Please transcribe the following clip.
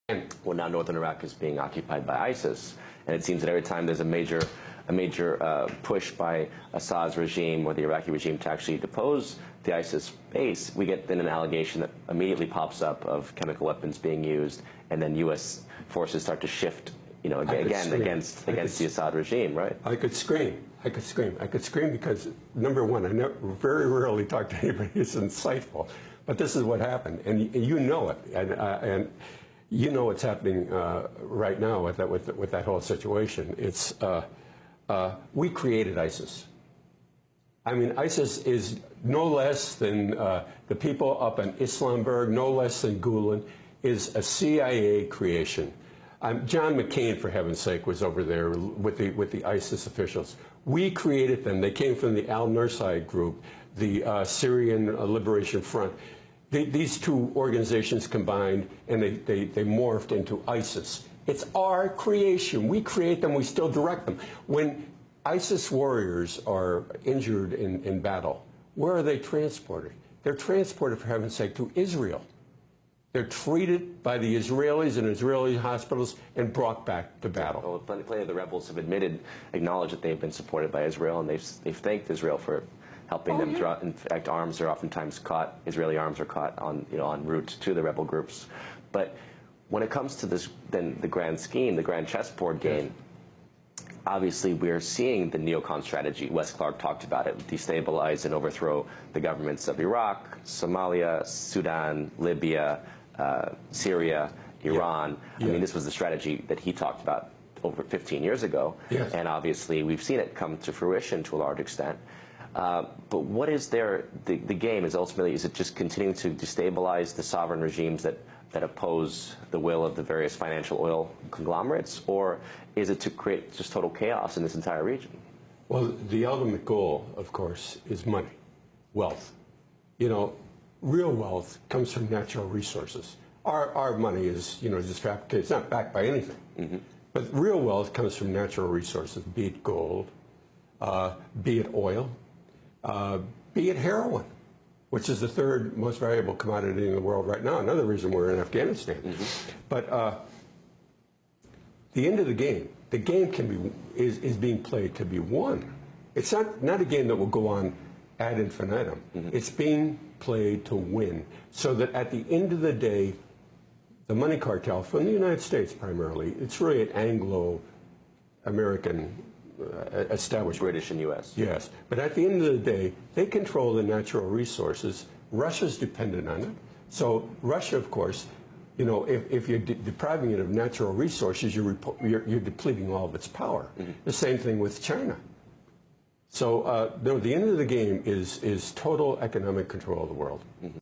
Well, now northern Iraq is being occupied by ISIS, and it seems that every time there's a major push by Assad's regime or the Iraqi regime to actually depose the ISIS base, we get then an allegation that immediately pops up of chemical weapons being used, and then U.S. forces start to shift, you know, again against the Assad regime, right? I could scream. I could scream. I could scream because, number one, I very rarely talk to anybody who's insightful, but this is what happened, and you know it, and you know what's happening right now with that whole situation. It's we created ISIS. I mean, ISIS is no less than the people up in Islamberg, no less than Gulen, is a CIA creation. John McCain, for heaven's sake, was over there with the ISIS officials. We created them. They came from the Al-Nusra group, the Syrian Liberation Front. These two organizations combined, and they morphed into ISIS. It's our creation. We create them. We still direct them. When ISIS warriors are injured in battle, where are they transported? They're transported, for heaven's sake, to Israel. They're treated by the Israelis in Israeli hospitals and brought back to battle. Well, plenty of the rebels have acknowledged that they've been supported by Israel, and they've thanked Israel for helping them. Yeah. In fact, arms are oftentimes caught. Israeli arms are caught on en route to the rebel groups. But when it comes to this, then the grand scheme, the grand chessboard game, obviously we're seeing the neocon strategy. Wes Clark talked about it: destabilize and overthrow the governments of Iraq, Somalia, Sudan, Libya, Syria, Iran. Yeah. I mean, this was the strategy that he talked about over 15 years ago. Yes. And obviously we've seen it come to fruition to a large extent. But what is the game is ultimately, is it just continuing to destabilize the sovereign regimes that oppose the will of the various financial oil conglomerates, or is it to create just total chaos in this entire region? Well, the ultimate goal, of course, is money, wealth. You know, real wealth comes from natural resources. Our money is, just fabricated. It's not backed by anything. Mm-hmm. But real wealth comes from natural resources, be it gold, be it oil, be it heroin, which is the third most valuable commodity in the world right now. Another reason we're in Afghanistan. Mm-hmm. But the end of the game is being played to be won. It's not a game that will go on ad infinitum. Mm-hmm. It's being played to win, so that at the end of the day, the money cartel from the United States primarily, it's really an Anglo-American establishment. British and U.S. Yes, but at the end of the day, they control the natural resources. Russia's dependent on it. So Russia, of course, if you're depriving it of natural resources, you're depleting all of its power. Mm-hmm. The same thing with China. So the end of the game is total economic control of the world. Mm-hmm.